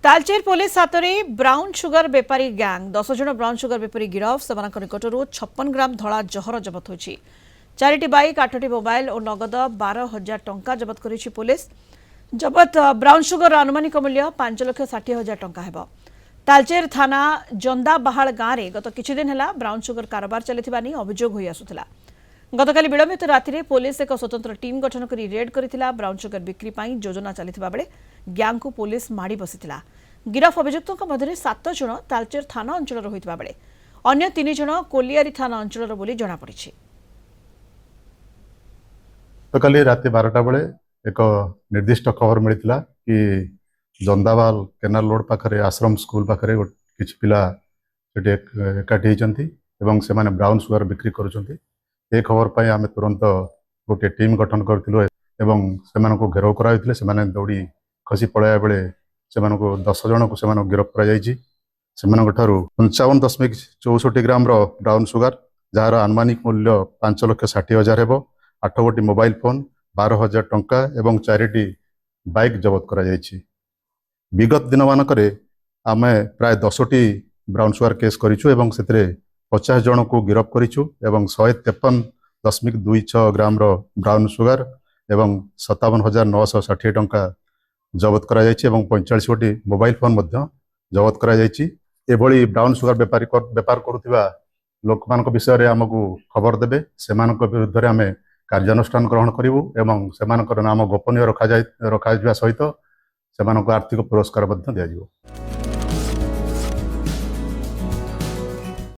Talcher police हाथ में brown sugar बेपारी गैंग 10 जन ब्राउन सुगर बेपारी गिरफ से निकटर 56 ग्राम धला जहर जबत होती। 4टी बाइक 8टी मोबाइल और नगद 12,000 टंका जबत करिछि पुलिस। जबत ब्राउन सुगर आनुमानिक मूल्य 5,60,000 टंका हेबो। तालचेर थाना जंदाबाहाल गाँव में गत किछि दिन है ब्राउन सुगर कारोबार चलिथिबा नै अभियोग होई आसुथिला। गतकाली विलंबित राति पुलिस एक स्वतंत्र टीम गठन कर रेड करथिला। ब्राउन सुगर बिक्री पाई योजना चलिथिबा बेले गैंग को पुलिस माड़ी बसिथिला। गिरफ अभियुक्तों मध्य 7 जन तालचेर थाना अंचल होइथिबा बेले अन्य 3 जन कोलियारी थाना अंचल बोली जଣା पड़िछि। तो कल राति 12टा बेले एक निर्दिष्ट खबर मिलता कि जंदावाल केनाल रोड पाखरे आश्रम स्कूल पाखरे किछि पिला सेठी एकाठी होइचंती एवं से माने ब्राउन सुगर बिक्री करूचंती। ए खबर पाई आमे तुरंत गोटे टीम गठन करथिलु एवं सेमानको घेराव कराइथिले। सेमाने दौड़ी खसी पळाया बेले सेमानको 10 जन को सेमानको गिरफ्त करा जायछि। सेमानको ठारू 55.64 ग्राम रो ब्राउन सुगर जार आनुमानिक मूल्य 5,60,000 हेबो। 8 गोटी मोबाइल फोन 12,000 टंका एवं 4टी बाइक जबत करा जायछि। विगत दिन मानकरे आमे प्राय 10टी ब्राउन सुगर केस करिछु एवं सेतरे 50 जन को गिरफ्त करिछु एवं 153.26 ग्राम रो ब्राउन सुगर एवं 57,960 टंका जबत करा जायछि एवं 45 गोटी मोबाइल फोन मध्य जबत करा जायछि। एभली ब्राउन सुगर बेपार करुथिबा लोक मानक विषय रे हमकु खबर देबे। सेमानक विरुद्ध रे आमे कार्यानुष्ठान ग्रहण करिवु एवं सेमानकर नाम गोपनीय रखा जाय सहित सेमानक आर्थिक पुरस्कार मध्य दिया जिवो।